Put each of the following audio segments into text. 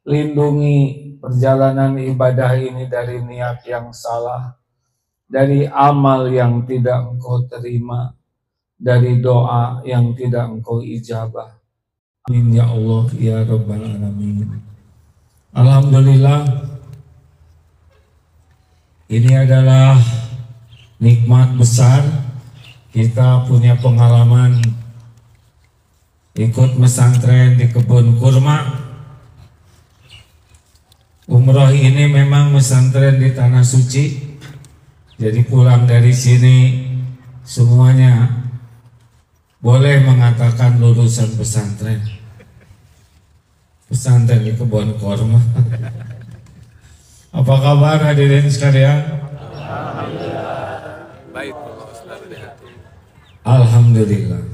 lindungi perjalanan ibadah ini dari niat yang salah, dari amal yang tidak Engkau terima, dari doa yang tidak Engkau ijabah. Amin ya Allah ya Rabbal Alamin. Alhamdulillah, ini adalah nikmat besar kita punya pengalaman ikut pesantren di kebun kurma. Umroh ini memang pesantren di tanah suci, jadi pulang dari sini semuanya boleh mengatakan lulusan pesantren. Pesantren di kebun kurma. Apa kabar hadirin sekalian? Baik, Alhamdulillah.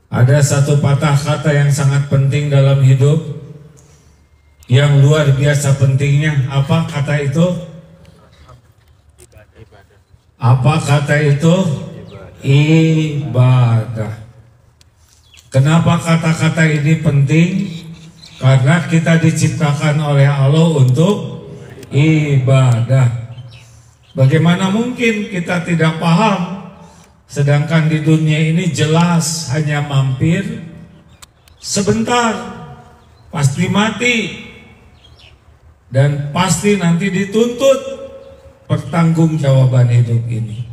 Ada satu patah kata yang sangat penting dalam hidup, yang luar biasa pentingnya. Apa kata itu? Apa kata itu? Ibadah. Kenapa kata-kata ini penting? Karena kita diciptakan oleh Allah untuk ibadah. Bagaimana mungkin kita tidak paham, sedangkan di dunia ini jelas hanya mampir sebentar, pasti mati, dan pasti nanti dituntut pertanggungjawaban hidup ini.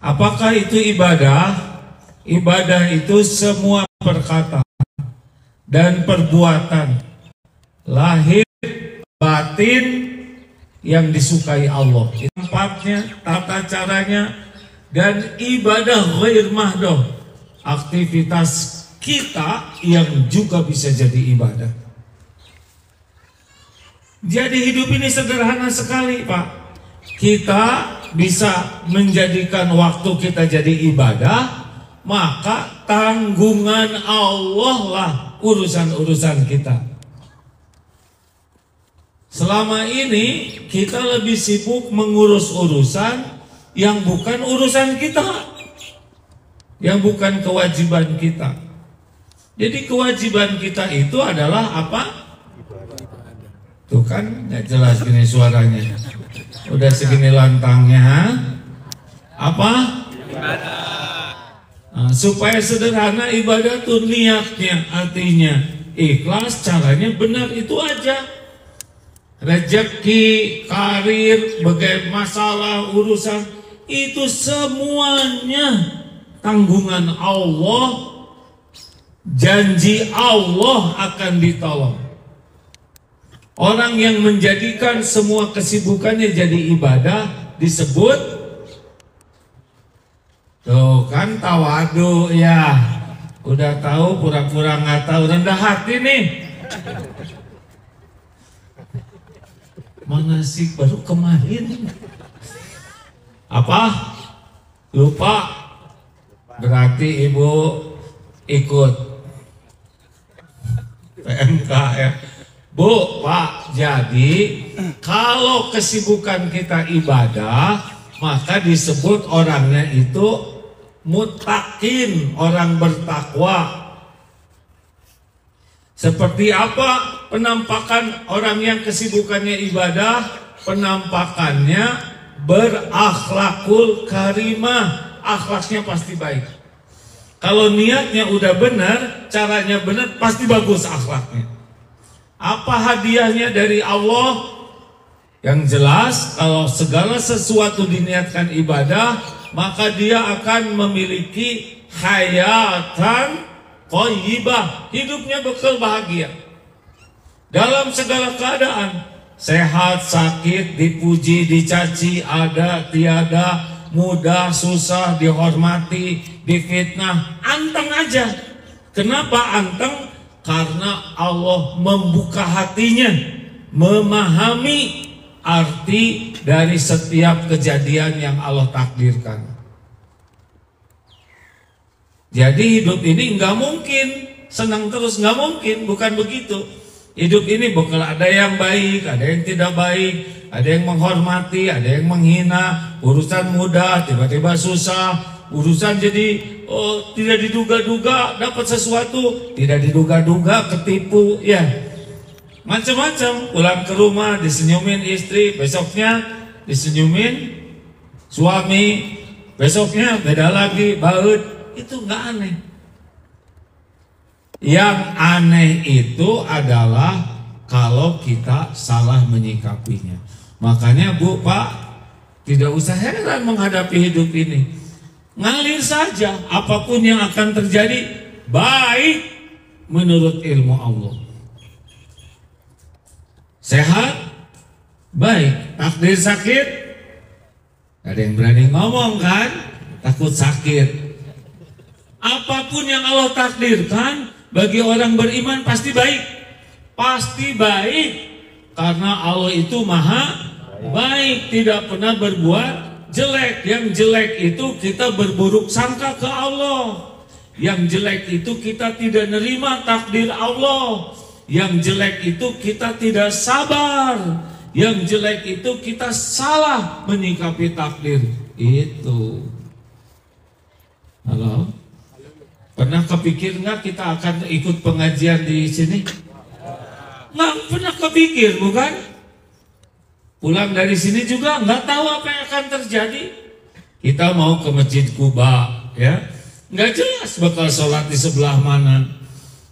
Apakah itu ibadah? Ibadah itu semua perkataan dan perbuatan lahir batin yang disukai Allah. Tempatnya, tata caranya, dan ibadah ghair mahdoh, aktivitas kita yang juga bisa jadi ibadah. Jadi hidup ini sederhana sekali, Pak. Kita bisa menjadikan waktu kita jadi ibadah, maka tanggungan Allah lah urusan-urusan kita. Selama ini kita lebih sibuk mengurus urusan yang bukan urusan kita, yang bukan kewajiban kita. Jadi kewajiban kita itu adalah apa? Tuh kan nggak jelas gini suaranya. Udah segini lantangnya, ha? Apa? Ibadah. Nah, supaya sederhana ibadah tuh niatnya, artinya ikhlas, caranya benar, itu aja. Rezeki, karir, bagai masalah, urusan, itu semuanya tanggungan Allah, janji Allah akan ditolong. Orang yang menjadikan semua kesibukannya jadi ibadah disebut, tuh kan, tawadu ya. Udah tahu pura-pura nggak tahu, rendah hati nih. Mana sih baru kemarin? Apa? Lupa? Berarti ibu ikut PMK ya. Bu, Pak, jadi kalau kesibukan kita ibadah, maka disebut orangnya itu muttaqin, orang bertakwa. Seperti apa penampakan orang yang kesibukannya ibadah? Penampakannya berakhlakul karimah, akhlaknya pasti baik. Kalau niatnya udah benar, caranya benar, pasti bagus akhlaknya. Apa hadiahnya dari Allah? Yang jelas, kalau segala sesuatu diniatkan ibadah, maka dia akan memiliki hayatan thayyibah, hidupnya bekal bahagia dalam segala keadaan, sehat, sakit, dipuji, dicaci, ada, tiada, mudah, susah, dihormati, difitnah, anteng aja. Kenapa anteng? Karena Allah membuka hatinya, memahami arti dari setiap kejadian yang Allah takdirkan. Jadi hidup ini nggak mungkin senang terus, nggak mungkin, bukan begitu. Hidup ini bakal ada yang baik, ada yang tidak baik, ada yang menghormati, ada yang menghina, urusan mudah, tiba-tiba susah, urusan jadi tidak diduga-duga dapat sesuatu, tidak diduga-duga ketipu, ya macam-macam. Pulang ke rumah disenyumin istri, besoknya disenyumin suami, besoknya beda lagi, baut. Itu nggak aneh. Yang aneh itu adalah kalau kita salah menyikapinya. Makanya Bu, Pak, tidak usah heran menghadapi hidup ini. Ngalir saja, apapun yang akan terjadi baik menurut ilmu Allah. Sehat, baik. Takdir sakit, ada yang berani ngomong kan? Takut sakit. Apapun yang Allah takdirkan bagi orang beriman pasti baik. Pasti baik. Karena Allah itu maha baik, tidak pernah berbuat jelek. Yang jelek itu kita berburuk sangka ke Allah. Yang jelek itu kita tidak nerima takdir Allah. Yang jelek itu kita tidak sabar. Yang jelek itu kita salah menyikapi takdir. Itu. Halo? Pernah kepikir nggak kita akan ikut pengajian di sini? Nggak pernah kepikir, bukan? Pulang dari sini juga nggak tahu apa yang akan terjadi. Kita mau ke Masjid Kuba, ya, nggak jelas bakal sholat di sebelah mana.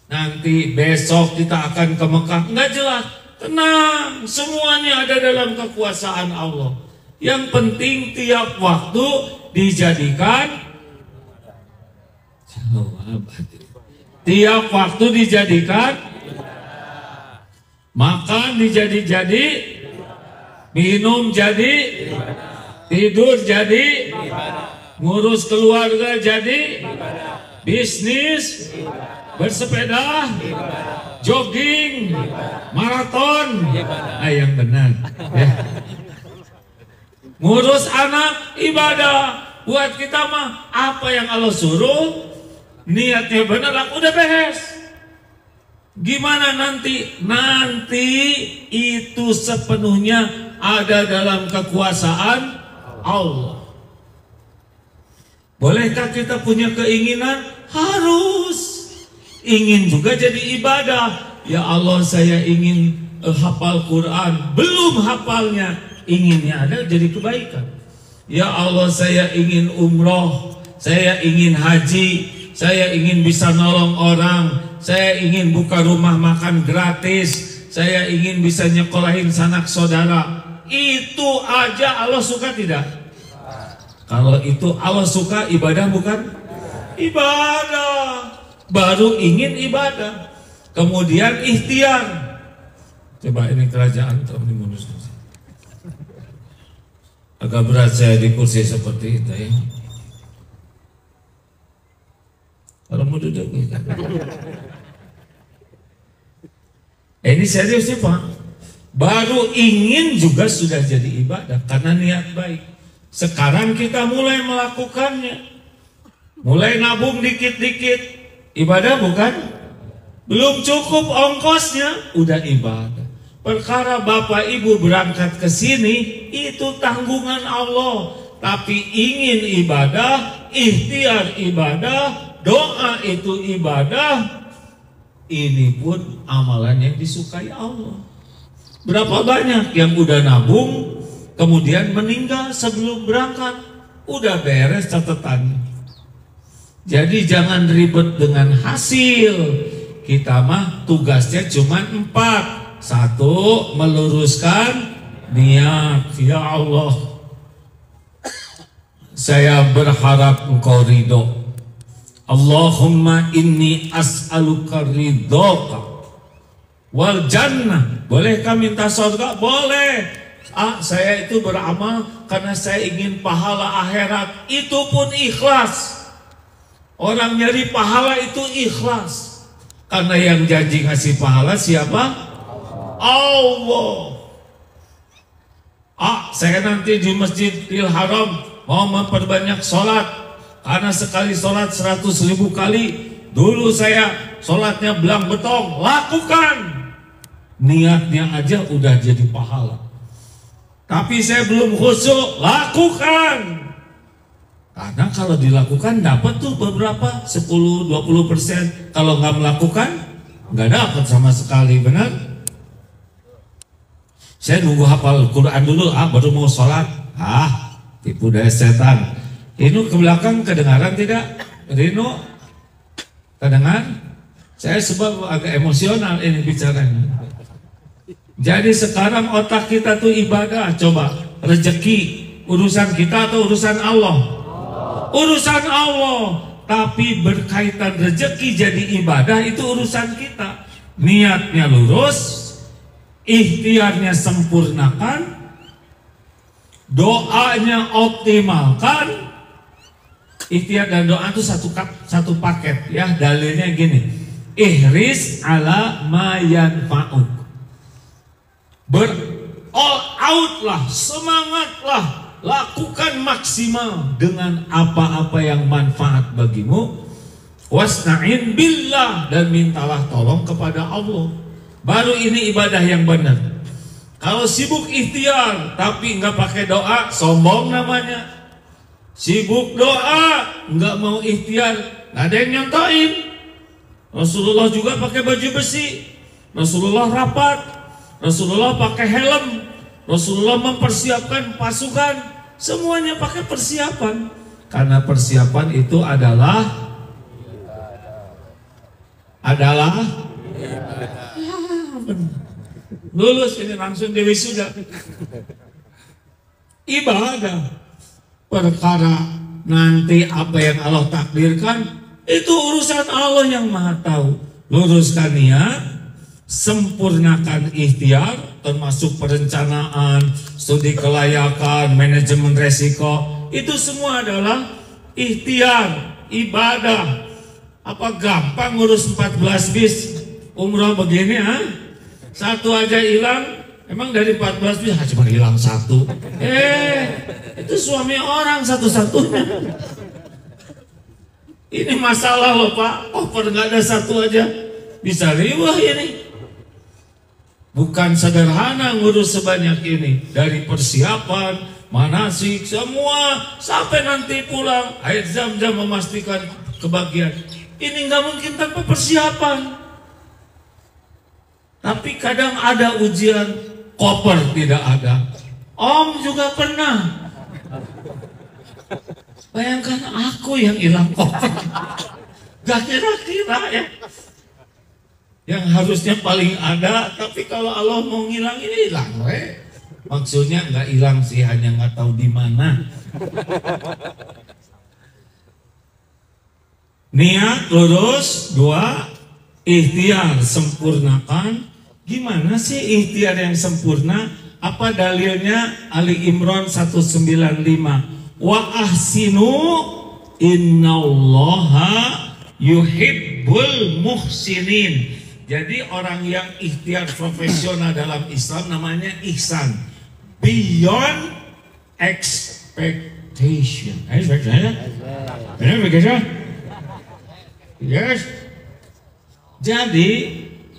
Nanti besok kita akan ke Mekah, nggak jelas. Tenang, semuanya ada dalam kekuasaan Allah. Yang penting tiap waktu dijadikan. Tiap waktu dijadikan, makan dijadi-jadi, minum jadi, tidur jadi, ngurus keluarga jadi, bisnis, bersepeda, jogging, maraton, yang benar, ya. Ngurus anak, ibadah. Buat kita mah apa yang Allah suruh, niatnya benar, udah beres. Gimana nanti? Nanti itu sepenuhnya ada dalam kekuasaan Allah. Bolehkah kita punya keinginan? Harus. Ingin juga jadi ibadah. Ya Allah, saya ingin hafal Quran. Belum hafalnya, inginnya ada jadi kebaikan. Ya Allah, saya ingin umroh, saya ingin haji, saya ingin bisa nolong orang, saya ingin buka rumah makan gratis, saya ingin bisa nyekolahin sanak saudara. Itu aja Allah suka tidak? Kalau itu Allah suka, ibadah bukan? Ibadah. Baru ingin ibadah. Kemudian ikhtiar. Coba ini kerajaan terminus. Agak berat saya di kursi seperti itu, ya. Kalau mau duduk, ini serius sih Pak. Baru ingin juga sudah jadi ibadah karena niat baik. Sekarang kita mulai melakukannya, mulai nabung dikit-dikit, ibadah bukan? Belum cukup ongkosnya, udah ibadah. Perkara Bapak Ibu berangkat ke sini itu tanggungan Allah, tapi ingin ibadah, ikhtiar ibadah, doa itu ibadah. Ini pun amalan yang disukai Allah. Berapa banyak yang udah nabung kemudian meninggal sebelum berangkat, udah beres catatannya. Jadi jangan ribet dengan hasil. Kita mah tugasnya cuma 4. 1, meluruskan niat. Ya Allah, saya berharap Engkau ridho. Allahumma inni as'aluka ridhoka wal jannah. Bolehkah minta surga? Boleh. Saya itu beramal karena saya ingin pahala akhirat. Itu pun ikhlas. Orang nyari pahala itu ikhlas. Karena yang janji ngasih pahala siapa? Allah. Saya nanti di Masjidil Haram mau memperbanyak sholat, karena sekali sholat 100.000 kali. Dulu saya sholatnya belang betong. Lakukan. Niatnya aja udah jadi pahala. Tapi saya belum khusyuk. Lakukan. Karena kalau dilakukan dapat tuh beberapa 10-20%. Kalau nggak melakukan nggak dapat sama sekali, benar? Saya nunggu hafal Quran dulu, baru mau sholat. Tipu daya setan. Rino ke belakang kedengaran tidak? Rino kedengar? Saya sebab agak emosional ini bicaranya. Jadi sekarang otak kita tuh ibadah. Coba rezeki urusan kita atau urusan Allah? Urusan Allah. Tapi berkaitan rezeki jadi ibadah itu urusan kita. Niatnya lurus, ikhtiarnya sempurnakan, doanya optimalkan. Ikhtiar dan doa itu satu paket ya. Dalilnya gini, ihris ala ma yanfa'uk, all out lah, semangatlah, lakukan maksimal dengan apa-apa yang manfaat bagimu. Wasta'in billah, dan mintalah tolong kepada Allah. Baru ini ibadah yang benar. Kalau sibuk ikhtiar tapi nggak pakai doa, sombong namanya. Sibuk doa, nggak mau ikhtiar, nggak ada yang nyontoin. Rasulullah juga pakai baju besi, Rasulullah rapat, Rasulullah pakai helm, Rasulullah mempersiapkan pasukan, semuanya pakai persiapan. Karena persiapan itu adalah lulus ini langsung di wisuda. Ibadah. Perkara nanti apa yang Allah takdirkan itu urusan Allah yang Maha tahu. Luruskan niat, sempurnakan ikhtiar, termasuk perencanaan, studi kelayakan, manajemen resiko. Itu semua adalah ikhtiar, ibadah. Apa gampang ngurus 14 bis umroh begini, satu aja hilang. Emang dari 14 bis cuma hilang satu. Itu suami orang satu-satunya. Ini masalah loh Pak, koper nggak ada satu aja bisa riwah ini. Bukan sederhana ngurus sebanyak ini. Dari persiapan, manasik, semua sampai nanti pulang air zam-zam memastikan kebahagiaan. Ini nggak mungkin tanpa persiapan. Tapi kadang ada ujian, koper tidak ada. Om juga pernah. Bayangkan aku yang hilang koper. Gak kira-kira ya. Yang harusnya paling ada, tapi kalau Allah mau ngilang ini hilang. Maksudnya nggak hilang sih, hanya nggak tahu di mana. Niat lurus, 2, ikhtiar sempurnakan. Gimana sih ikhtiar yang sempurna? Apa dalilnya? Ali Imran 195. Wa ahsinu innallaha yuhibbul muhsinin. Jadi orang yang ikhtiar profesional dalam Islam namanya ihsan. Beyond expectation. Benar begitu? Yes. Jadi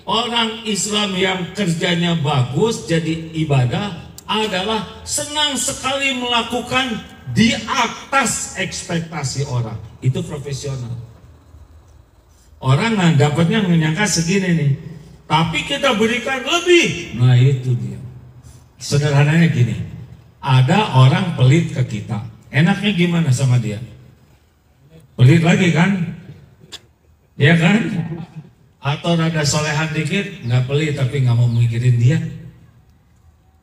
orang Islam yang kerjanya bagus jadi ibadah adalah senang sekali melakukan di atas ekspektasi orang. Itu profesional. Orang dapatnya menyangka segini nih, tapi kita berikan lebih. Nah itu dia. Sederhananya gini, ada orang pelit ke kita, enaknya gimana sama dia? Pelit lagi kan? Ya kan? Atau rada solehan dikit, nggak pelit tapi nggak mau mikirin dia.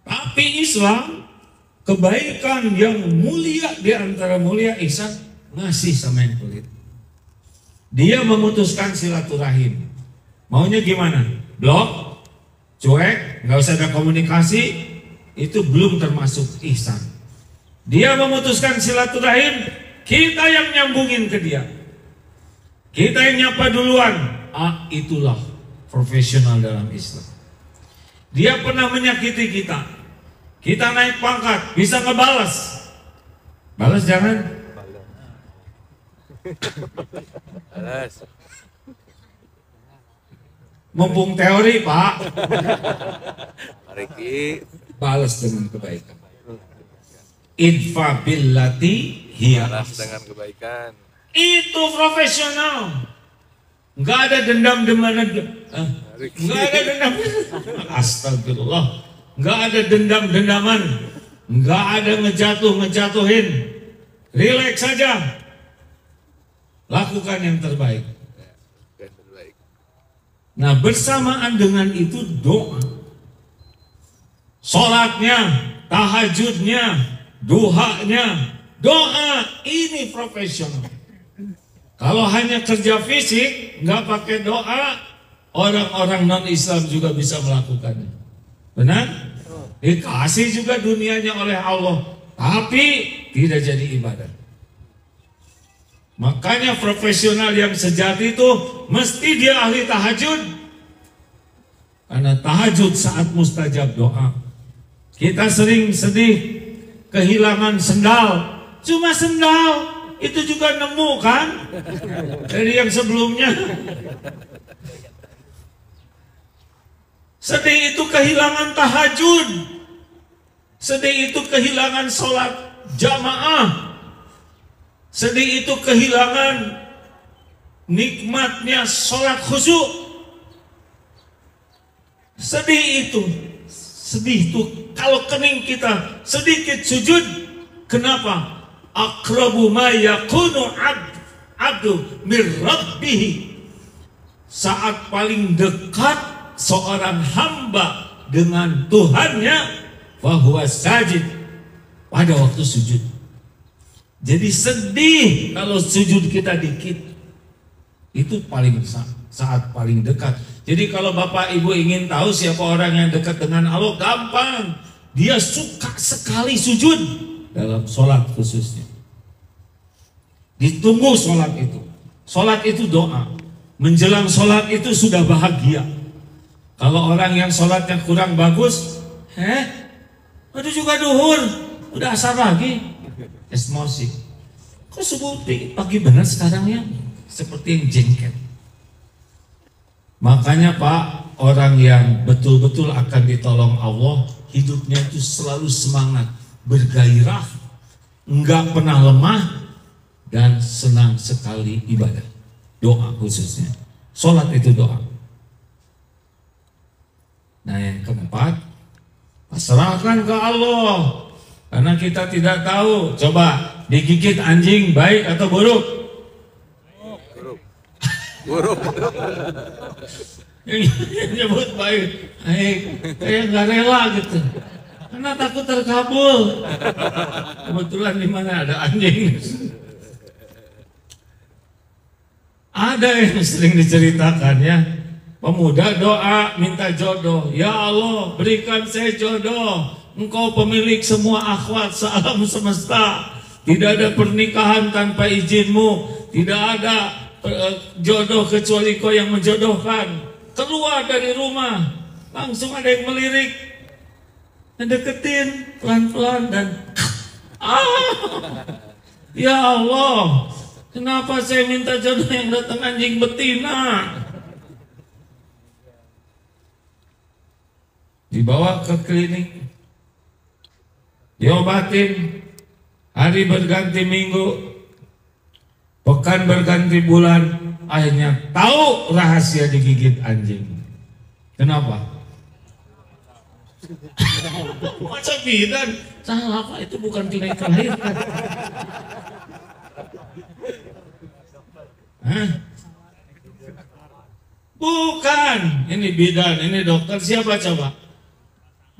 Tapi Islam, kebaikan yang mulia di antara mulia ihsan, ngasih sama yang pelit. Dia memutuskan silaturahim. Maunya gimana? Blok, cuek, nggak usah ada komunikasi, itu belum termasuk ihsan. Dia memutuskan silaturahim, kita yang nyambungin ke dia. Kita yang nyapa duluan. Itulah profesional dalam Islam. Dia pernah menyakiti kita. Kita naik pangkat, bisa ngebalas. Balas jangan. Balas. Mumpung teori Pak. Balas dengan kebaikan. idfa billati hiya balas dengan kebaikan. Itu profesional. Nggak ada dendam-dendaman. Nggak ada dendam. Astagfirullah. Nggak ada dendam-dendaman. Nggak ada ngejatuhin. Relax saja. Lakukan yang terbaik. Nah, bersamaan dengan itu doa. Sholatnya, tahajudnya, duhanya, doa ini profesional. Kalau hanya kerja fisik, nggak pakai doa, orang-orang non-Islam juga bisa melakukannya. Benar? Dikasih juga dunianya oleh Allah, tapi tidak jadi ibadah. Makanya profesional yang sejati itu mesti dia ahli tahajud. Karena tahajud saat mustajab doa. Kita sering sedih kehilangan sendal. Cuma sendal itu juga nemu kan dari yang sebelumnya. Sedih itu kehilangan tahajud. Sedih itu kehilangan sholat jamaah. Sedih itu kehilangan nikmatnya sholat khusyuk. Sedih itu kalau kening kita sedikit sujud. Kenapa? Aqrabu ma yakunu abdu min rabbih. Saat paling dekat seorang hamba dengan Tuhannya, fahuwa sajid, pada waktu sujud. Jadi sedih kalau sujud kita dikit. Itu saat paling dekat. Jadi kalau Bapak Ibu ingin tahu siapa orang yang dekat dengan Allah, gampang. Dia suka sekali sujud dalam sholat khususnya. Ditunggu sholat itu. Sholat itu doa. Menjelang sholat itu sudah bahagia. Kalau orang yang sholatnya kurang bagus, aduh juga duhur, udah asar lagi. Emosi. Kok subuh pagi benar sekarang ya? Seperti yang jengkel. Makanya Pak, orang yang betul-betul akan ditolong Allah, hidupnya itu selalu semangat, bergairah, enggak pernah lemah, dan senang sekali ibadah. Doa khususnya. Sholat itu doa. Nah yang keempat, pasrahkan ke Allah. Karena kita tidak tahu. Coba digigit anjing baik atau buruk? Buruk. Yang nyebut baik, kayak nggak rela gitu. Karena takut terkabul. Kebetulan di mana ada anjing. Ada yang sering diceritakan ya. Pemuda doa minta jodoh. Ya Allah, berikan saya jodoh. Engkau pemilik semua akhwat sealam semesta. Tidak ada pernikahan tanpa izinmu. Tidak ada jodoh kecuali kau yang menjodohkan. Keluar dari rumah, langsung ada yang melirik, deketin pelan-pelan dan ya Allah, kenapa saya minta jodoh yang datang anjing betina? Dibawa ke klinik, diobatin, hari berganti minggu, pekan berganti bulan, akhirnya tahu rahasia digigit anjing. Kenapa? Masa bidan? Salah Pak, itu bukan klinik kelahiran. Bukan, ini bidan, ini dokter, siapa coba?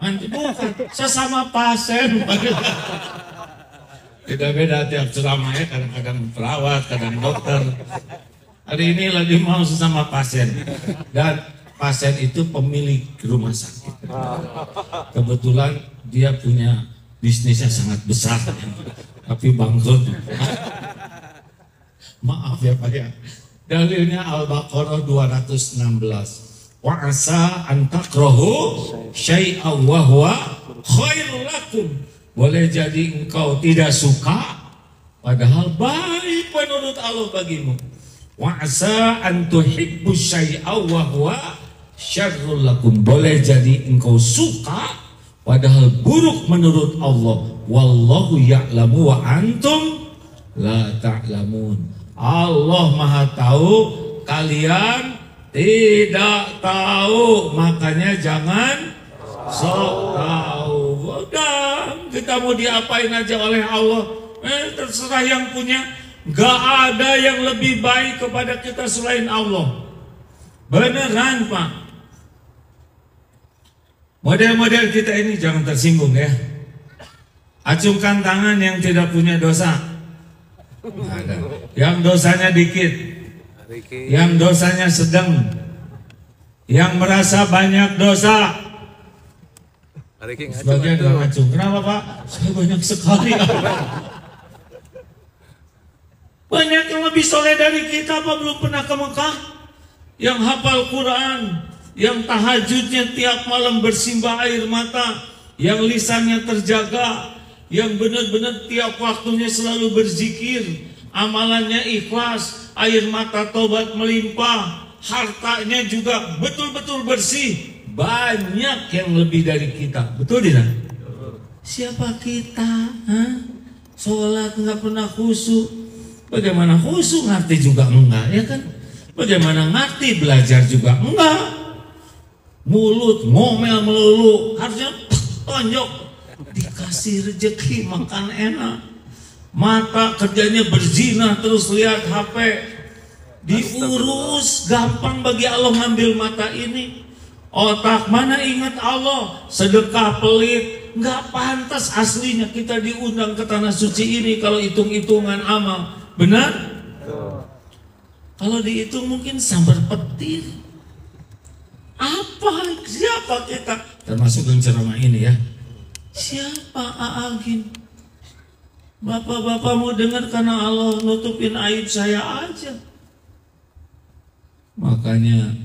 Bukan, sesama pasien. Beda-beda tiap ceramahnya, kadang-kadang perawat, kadang dokter. Hari ini lagi mau sesama pasien. Dan pasien itu pemilik rumah sakit. Kebetulan dia punya bisnisnya sangat besar, tapi bangkrut. Maaf ya Pak ya. Dalilnya Al-Baqarah 216. Wa asa an takrahu syai'an wa huwa khairul lakum. Boleh jadi engkau tidak suka, padahal baik menurut Allah bagimu. Wa asa an tuhibbu syai'an wa huwa syarrul lakum. Boleh jadi engkau suka, padahal buruk menurut Allah. wallahu ya'lamu wa antum la ta'lamun. Allah Maha tahu, kalian tidak tahu, makanya jangan sok tahu. Udah, kita mau diapain aja oleh Allah, terserah yang punya. Gak ada yang lebih baik kepada kita selain Allah. Beneran Pak. Model-model kita ini jangan tersinggung ya. Acungkan tangan yang tidak punya dosa. Ada. Yang dosanya dikit, yang dosanya sedang, yang merasa banyak dosa. Sebagian gak ngacung. Kenapa Pak? Saya banyak sekali. Banyak yang lebih soleh dari kita, apa belum pernah ke Mekah? Yang hafal Quran, yang tahajudnya tiap malam bersimbah air mata, yang lisannya terjaga, yang benar-benar tiap waktunya selalu berzikir, amalannya ikhlas, air mata tobat melimpah, hartanya juga betul-betul bersih. Banyak yang lebih dari kita, betul tidak? Siapa kita? Sholat nggak pernah khusyuk. Bagaimana khusyuk ngerti juga enggak, ya kan? Bagaimana ngerti belajar juga enggak? Mulut ngomel melulu, harusnya tonjok, dikasih rezeki makan enak. Mata kerjanya berzina terus lihat HP, diurus, gampang bagi Allah ngambil mata ini. Otak mana ingat Allah, sedekah pelit, nggak pantas aslinya kita diundang ke tanah suci ini kalau hitung-hitungan amal. Benar? Kalau dihitung mungkin sambar petir. Apa? Siapa kita? Termasuk yang ceramah ini ya. Siapa Aagin? Bapak-bapak mau dengar karena Allah nutupin aib saya aja. Makanya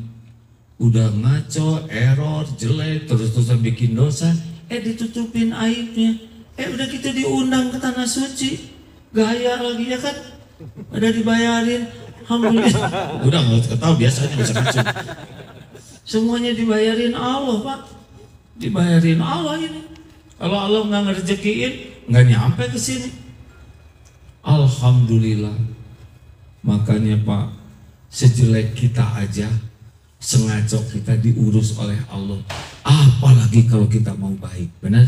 udah ngaco, error, jelek, terus-terusan bikin dosa, ditutupin aibnya. Udah kita diundang ke tanah suci, gaya lagi ya kan? Udah dibayarin, alhamdulillah. Udah nggak tahu biasanya bisa ngaco. Semuanya dibayarin Allah Pak, dibayarin Allah ini. Kalau Allah nggak ngerezekiin, nggak nyampe ke sini. Alhamdulillah. Makanya Pak, sejelek kita aja, sengaco kita diurus oleh Allah. Apalagi kalau kita mau baik, benar?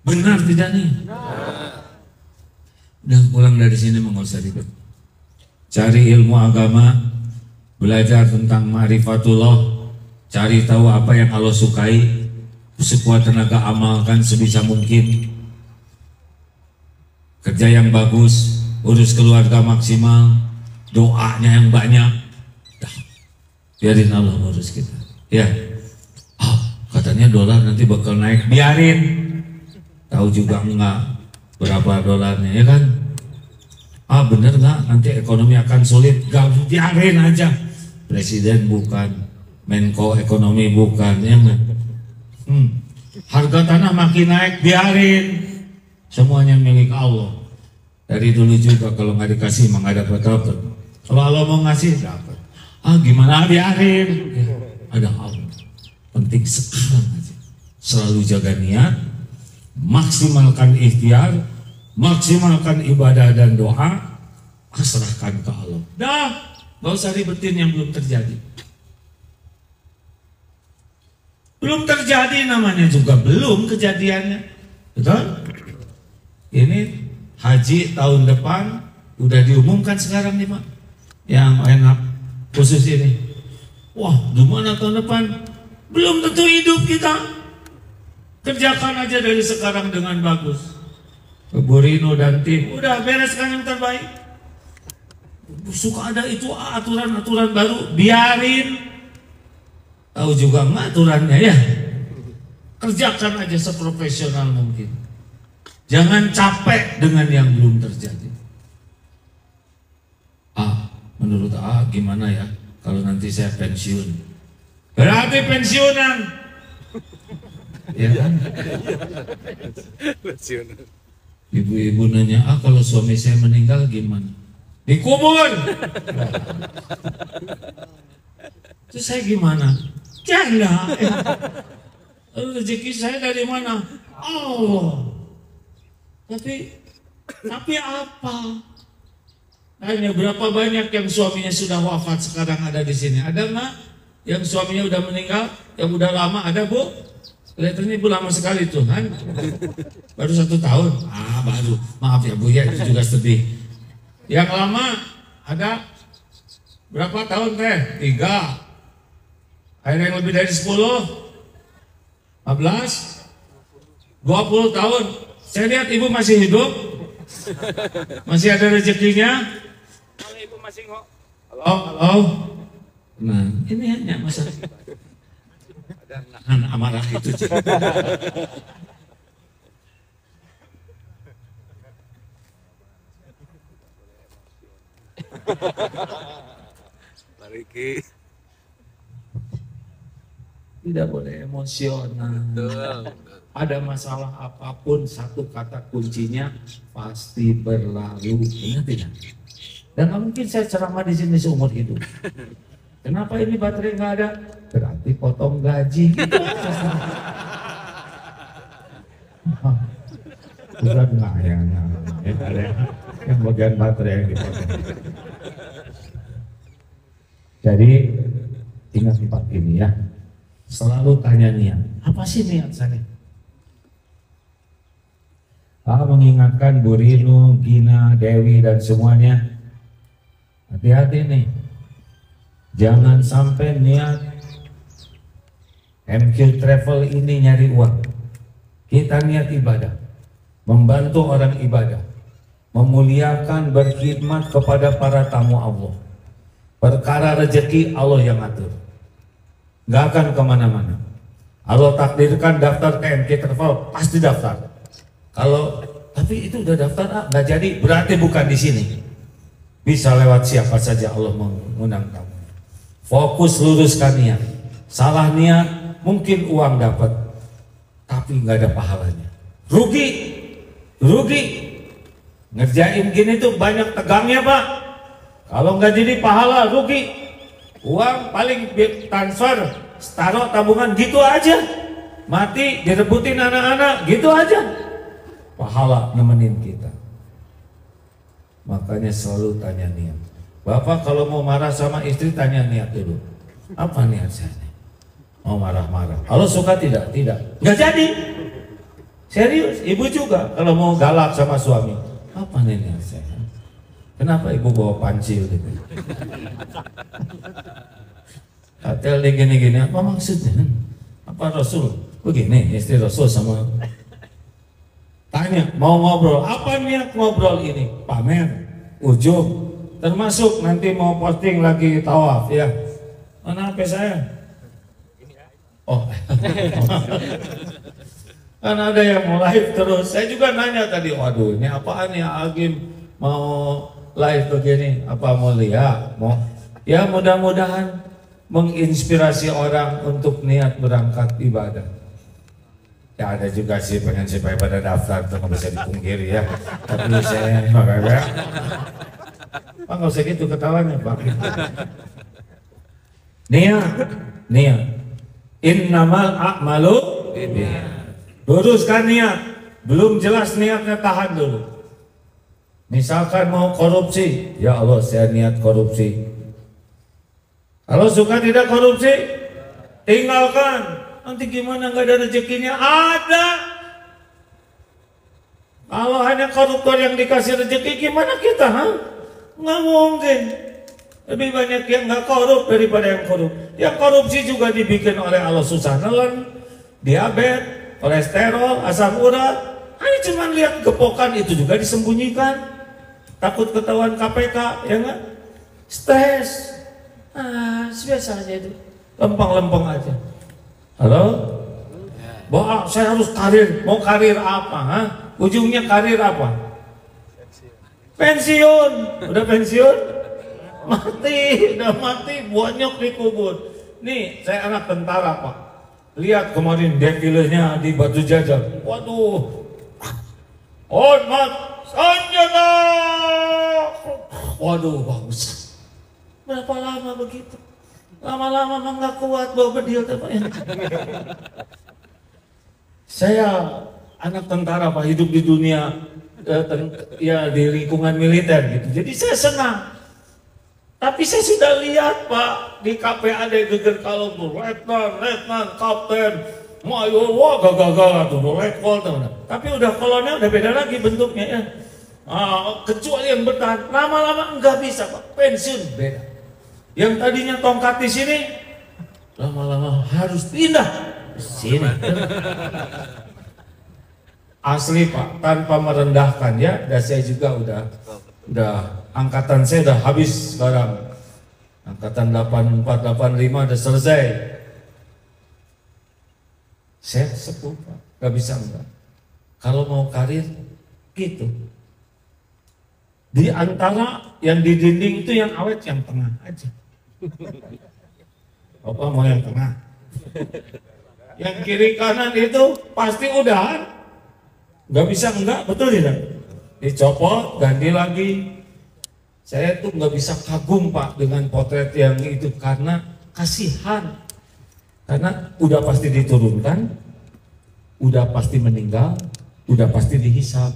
Benar tidak nih? Udah pulang dari sini nggak usah ribet. Cari ilmu agama, belajar tentang ma'rifatullah, cari tahu apa yang Allah sukai, sekuat tenaga amalkan sebisa mungkin. Kerja yang bagus, urus keluarga maksimal, doanya yang banyak. Dah, biarin Allah urus kita. Ya, katanya dolar nanti bakal naik, biarin. Tahu juga enggak berapa dolarnya, ya kan? Bener nggak nanti ekonomi akan sulit? Gak, biarin aja. Presiden bukan, Menko ekonomi bukan, ya kan? Harga tanah makin naik, biarin. Semuanya milik Allah. Dari dulu juga kalau nggak dikasih emang nggak dapat. Kalau Allah mau ngasih dapat. Gimana, biarin. Ada Allah. Penting sekarang aja. Selalu jaga niat, maksimalkan ikhtiar, maksimalkan ibadah dan doa, serahkan ke Allah. Dah, nggak usah ribetin yang belum terjadi. Belum terjadi namanya juga belum kejadiannya, betul? Ini haji tahun depan udah diumumkan sekarang nih Pak, yang enak khusus ini. Wah, gimana tahun depan? Belum tentu hidup kita. Kerjakan aja dari sekarang dengan bagus. Bu Rino dan tim udah bereskan yang terbaik. Suka ada itu aturan-aturan baru, biarin. Tahu juga nggak aturannya ya? Kerjakan aja seprofesional mungkin. Jangan capek dengan yang belum terjadi. Menurut gimana ya kalau nanti saya pensiun? Berarti pensiunan. Ya kan? Ibu-ibu nanya, kalau suami saya meninggal gimana? Dikubur. Terus saya gimana? Janda. Rezeki saya dari mana? Allah. Tapi apa? Hanya berapa banyak yang suaminya sudah wafat sekarang ada di sini? Ada nggak? Yang suaminya udah meninggal, yang udah lama ada, Bu? Kelihatannya Ibu lama sekali tuh, kan? Baru 1 tahun? Baru. Maaf ya Bu ya, itu juga sedih. Yang lama ada berapa tahun teh? 3. Ada yang lebih dari 10? 15? 20 tahun? Saya lihat Ibu masih hidup? Masih ada rezekinya? Kalau Ibu masih halo? Nah, ini hanya masalah ada nahan amarah itu. Bariki. Tidak boleh emosional. Ada masalah apapun, satu kata kuncinya pasti berlalu. Ingat tidak? Dan nggak mungkin saya ceramah di sini seumur hidup. Kenapa ini baterai nggak ada? Berarti potong gaji. Bukan nggak yang ada yang bagian baterai yang dipotong. Jadi ingat 4 ini ya. Selalu tanya niat. Apa sih niat saya? Mengingatkan Bu Rinu, Gina, Dewi dan semuanya. Hati-hati nih. Jangan sampai niat MQ Travel ini nyari uang. Kita niat ibadah, membantu orang ibadah, memuliakan, berkhidmat kepada para tamu Allah. Perkara rezeki Allah yang atur, nggak akan kemana-mana. Allah takdirkan daftar ke MQ Travel, pasti daftar. Tapi itu udah daftar, nggak jadi, berarti bukan di sini. Bisa lewat siapa saja Allah mengundang kamu. Fokus luruskan niat. Salah niat, mungkin uang dapat, tapi nggak ada pahalanya. Rugi. Ngerjain gini tuh banyak tegangnya Pak. Kalau nggak jadi pahala, rugi. Uang paling transfer, taruh tabungan gitu aja. Mati direbutin anak-anak, gitu aja. Pahala nemenin kita. Makanya selalu tanya niat. Bapak kalau mau marah sama istri tanya niat dulu. Apa niat saya? Mau marah-marah. Kalau suka tidak? Tidak. Nggak jadi. Serius. Ibu juga kalau mau galak sama suami. Apa nih niat saya? Kenapa ibu bawa pancil gitu? Katel nih gini-gini. Apa maksudnya? Apa Rasul? Begini istri Rasul sama. Tanya mau ngobrol. Apa niat ngobrol ini? Pamer. Ujub. Termasuk nanti mau posting lagi tawaf ya. Mana HP saya? Oh. Kan ada yang mau live terus. Saya juga nanya tadi, waduh ini apaan ya Agim mau live begini? Apa mau lihat? Ya mudah-mudahan menginspirasi orang untuk niat berangkat ibadah. Ya ada juga sih pengen supaya pada daftar tuh nggak bisa dipungkiri ya. Tapi saya enggak. Pak nggak usah gitu ketawanya Pak. Niat. Innamal a'malu binniyat. Luruskan niat. Belum jelas niatnya, tahan dulu. Misalkan mau korupsi, ya Allah saya niat korupsi. Kalau suka tidak korupsi, tinggalkan. Nanti gimana nggak ada rezekinya? Ada. Kalau hanya koruptor yang dikasih rezeki, gimana kita? Nggak mungkin. Lebih banyak yang nggak korup daripada yang korup. Yang korupsi juga dibikin oleh Allah susah nelen, diabetes, kolesterol, asam urat. Hanya cuma lihat gepokan itu juga disembunyikan. Takut ketahuan KPK, ya nggak? Stres. Biasa aja itu. Lempeng-lempeng aja. Halo? Bahwa saya harus karir. Mau karir apa? Ujungnya karir apa? Pensiun. Udah pensiun? Mati. Udah mati. Bonyok dikubur. Nih, saya anak tentara Pak. Lihat kemarin defilenya di Batu Jajar. Waduh. Hormat senjata. Waduh, bagus. Berapa lama begitu? Lama-lama memang nggak kuat bawa bedil. Saya anak tentara Pak, hidup di dunia ya di lingkungan militer gitu. Jadi saya senang. Tapi saya sudah lihat Pak di KPAD geger kalau tuh letnan, kapten, mayor, wah gagah tuh letkol teman. Tapi udah kolonel udah beda lagi bentuknya ya. Kecuali yang bertahan lama-lama enggak bisa Pak, pensiun beda. Yang tadinya tongkat di sini lama-lama harus pindah ke sini. Asli Pak, tanpa merendahkan ya, dan saya juga udah angkatan saya udah habis sekarang. Angkatan 84, 85 udah selesai. Saya sepuh Pak, gak bisa enggak. Kalau mau karir gitu. Di antara yang di dinding itu yang awet yang tengah aja. Bapak mau yang tengah. Yang kiri kanan itu pasti udahan. Gak bisa enggak, betul tidak? Dicopot, ganti lagi. Saya tuh nggak bisa kagum Pak dengan potret yang itu karena kasihan. Karena udah pasti diturunkan, udah pasti meninggal, udah pasti dihisab.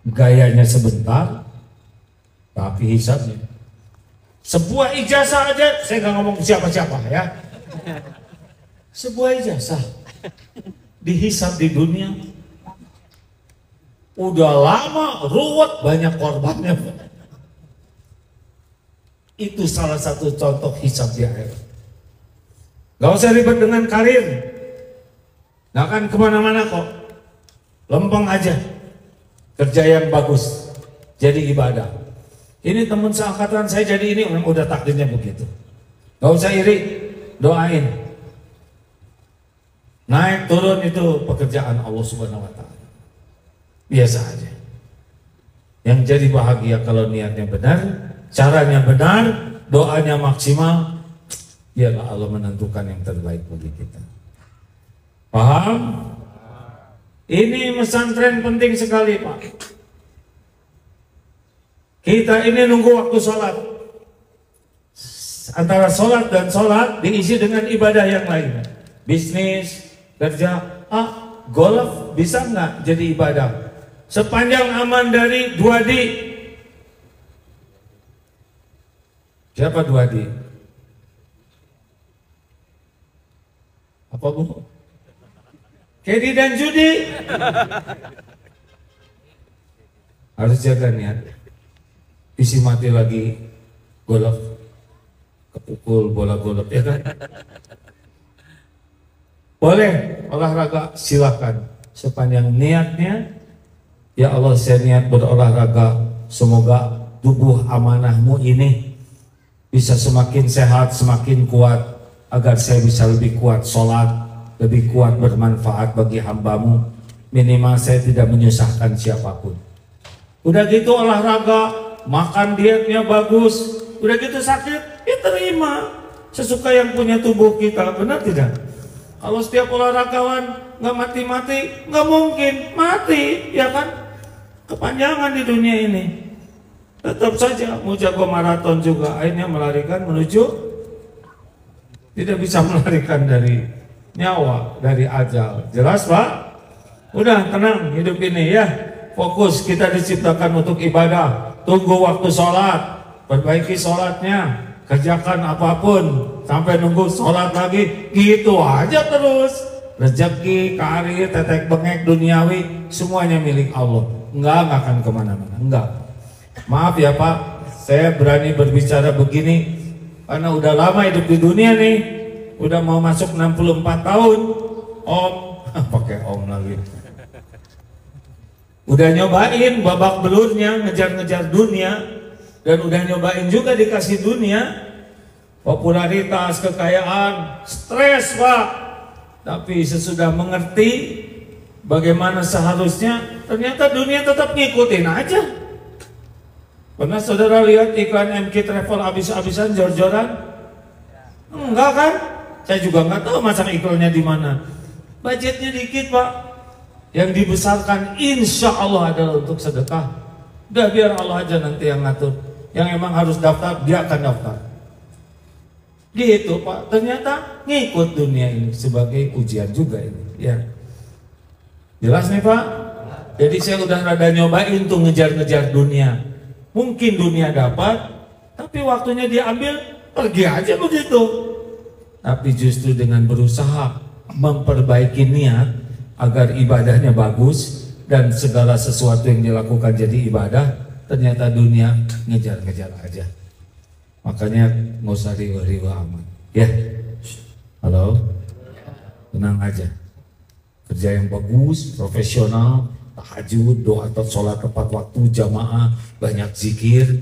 Gayanya sebentar, tapi hisabnya. Sebuah ijazah aja, saya nggak ngomong siapa-siapa ya. Sebuah ijazah dihisab di dunia. Udah lama, ruwet, banyak korbannya. Itu salah satu contoh hisab di akhirat. Gak usah ribet dengan karir. Gak akan kemana-mana kok. Lempeng aja. Kerja yang bagus. Jadi ibadah. Ini teman seangkatan saya jadi ini udah takdirnya begitu. Gak usah iri. Doain. Naik turun itu pekerjaan Allah Subhanahu wa Ta'ala. Biasa aja. Yang jadi bahagia kalau niatnya benar, caranya benar, doanya maksimal, biarlah Allah menentukan yang terbaik bagi kita. Paham? Ini pesantren penting sekali Pak. Kita ini nunggu waktu sholat. Antara sholat dan sholat diisi dengan ibadah yang lain. Bisnis, kerja, golf bisa nggak jadi ibadah? Sepanjang aman dari 2D. Siapa 2D? Apa Bu? Kedi dan judi. Harus jaga niat. Isi mati lagi golf, kepukul bola golf ya kan? Boleh olahraga silahkan sepanjang niatnya. Ya Allah, saya niat berolahraga, semoga tubuh amanahmu ini bisa semakin sehat, semakin kuat, agar saya bisa lebih kuat sholat, lebih kuat bermanfaat bagi hambamu, minimal saya tidak menyusahkan siapapun. Udah gitu olahraga, makan dietnya bagus, udah gitu sakit, ya terima, sesuka yang punya tubuh kita, benar tidak? Kalau setiap olahragawan nggak mati-mati, nggak mungkin mati, ya kan? Kepanjangan di dunia ini. Tetap saja mau jago maraton juga akhirnya melarikan menuju tidak bisa melarikan dari nyawa, dari ajal. Jelas Pak? Udah tenang hidup ini ya. Fokus, kita diciptakan untuk ibadah. Tunggu waktu sholat, perbaiki sholatnya, kerjakan apapun sampai nunggu sholat lagi, gitu aja terus. Rezeki, karir, tetek bengek, duniawi, semuanya milik Allah. Enggak akan kemana-mana, enggak. Maaf ya Pak, saya berani berbicara begini karena udah lama hidup di dunia nih, udah mau masuk 64 tahun. Om, pakai om lagi. Udah nyobain babak belurnya, ngejar-ngejar dunia, dan udah nyobain juga dikasih dunia, popularitas, kekayaan, stres Pak. Tapi sesudah mengerti bagaimana seharusnya, ternyata dunia tetap ngikutin aja. Pernah saudara lihat iklan MK Travel habis-habisan jor-joran? Enggak kan? Saya juga nggak tahu masang iklannya di mana. Budgetnya dikit Pak. Yang dibesarkan insya Allah adalah untuk sedekah. Udah biar Allah aja nanti yang ngatur. Yang emang harus daftar, dia akan daftar. Gitu Pak, ternyata ngikut dunia ini sebagai ujian juga ini. Ya, jelas nih Pak? Jadi saya udah rada nyobain tuh ngejar-ngejar dunia. Mungkin dunia dapat, tapi waktunya diambil, pergi aja begitu. Tapi justru dengan berusaha memperbaiki niat agar ibadahnya bagus dan segala sesuatu yang dilakukan jadi ibadah, ternyata dunia ngejar-ngejar aja. Makanya nggak usah riwa-riwa amat. Ya, halo, tenang aja. Kerja yang bagus, profesional, tahajud, doa atau sholat tepat waktu, jamaah, banyak zikir,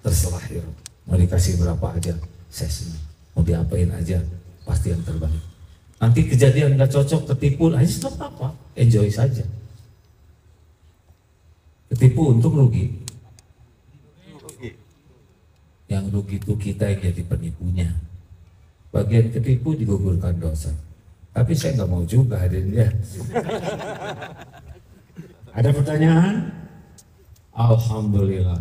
terserah ya. Mau dikasih berapa aja, saya senang. Mau diapain aja, pasti yang terbaik. Nanti kejadian nggak cocok, ketipu, aja stop apa, enjoy saja. Ketipu untung rugi. Yang rugi itu kita yang jadi penipunya. Bagian ketipu digugurkan dosa. Tapi saya nggak mau juga hadirin ya. Ada pertanyaan? Alhamdulillah.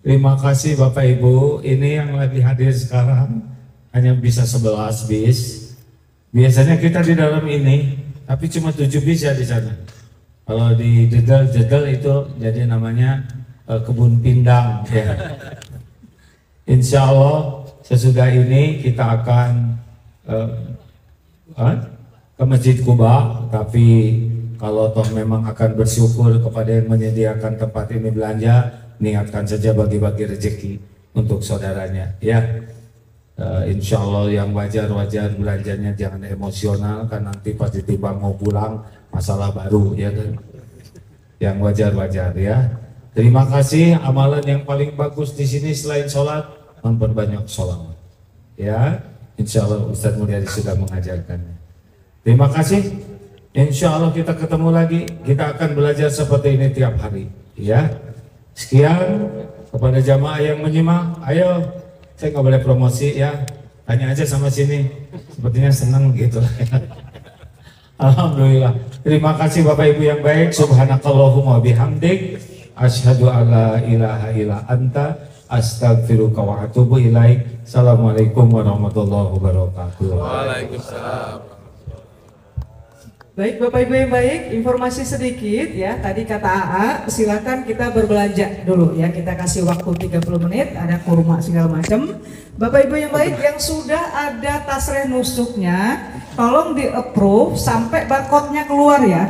Terima kasih Bapak Ibu. Ini yang lagi hadir sekarang hanya bisa 11 bis. Biasanya kita di dalam ini, tapi cuma 7 bis ya di sana. Kalau di jedel itu jadi namanya kebun pindang ya. Insya Allah sesudah ini kita akan ke Masjid Kuba, tapi kalau toh memang akan bersyukur kepada yang menyediakan tempat ini belanja, niatkan saja bagi-bagi rezeki untuk saudaranya ya. Insya Allah yang wajar-wajar belanjanya jangan emosional, kan nanti pas ditimbang mau pulang masalah baru ya kan. Yang wajar-wajar ya. Terima kasih. Amalan yang paling bagus di sini selain sholat, memperbanyak sholawat. Ya, insya Allah Ustadz Mulyadi sudah mengajarkannya. Terima kasih. Insya Allah kita ketemu lagi. Kita akan belajar seperti ini tiap hari. Ya, sekian kepada jamaah yang menyimak. Ayo, saya nggak boleh promosi ya. Tanya aja sama sini. Sepertinya senang gitu. Alhamdulillah. Terima kasih Bapak Ibu yang baik. Subhanakallahumma bihamdik. Asyhadu alla ilaha illa anta astaghfiruka wa atubu ilaik. Assalamualaikum warahmatullahi wabarakatuh. Waalaikumsalam. Baik Bapak Ibu yang baik, informasi sedikit ya. Tadi kata AA, silakan kita berbelanja dulu ya. Kita kasih waktu 30 menit, ada kurma segala macam. Bapak Ibu yang baik, yang sudah ada tasreh nusuknya, tolong di approve sampai barcode-nya keluar ya.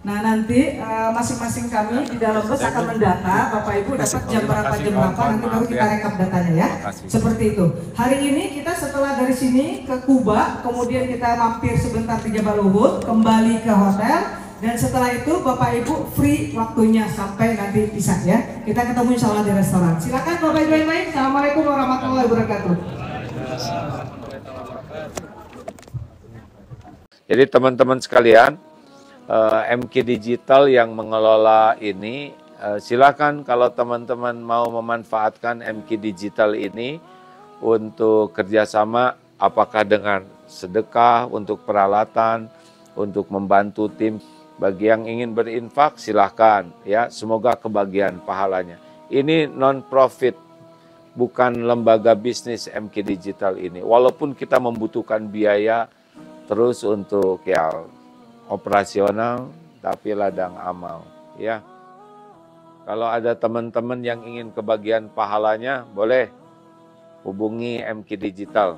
Nah nanti masing-masing kami di dalam bus akan mendata Bapak Ibu dapat jam berapa nanti baru kita rekap datanya ya. Seperti itu. Hari ini kita setelah dari sini ke Kuba, kemudian kita mampir sebentar di Jabal Uhud, kembali ke hotel, dan setelah itu Bapak Ibu free waktunya sampai nanti bisa ya. Kita ketemu insya Allah di restoran. Silakan Bapak Ibu yang baik. Assalamualaikum warahmatullahi wabarakatuh. Jadi teman-teman sekalian, MQ Digital yang mengelola ini, silakan kalau teman-teman mau memanfaatkan MQ Digital ini untuk kerjasama, apakah dengan sedekah, untuk peralatan, untuk membantu tim. Bagi yang ingin berinfak silahkan ya, semoga kebagian pahalanya. Ini non-profit, bukan lembaga bisnis MQ Digital ini. Walaupun kita membutuhkan biaya terus untuk ya operasional, tapi ladang amal ya. Kalau ada teman-teman yang ingin kebagian pahalanya, boleh hubungi MQ Digital.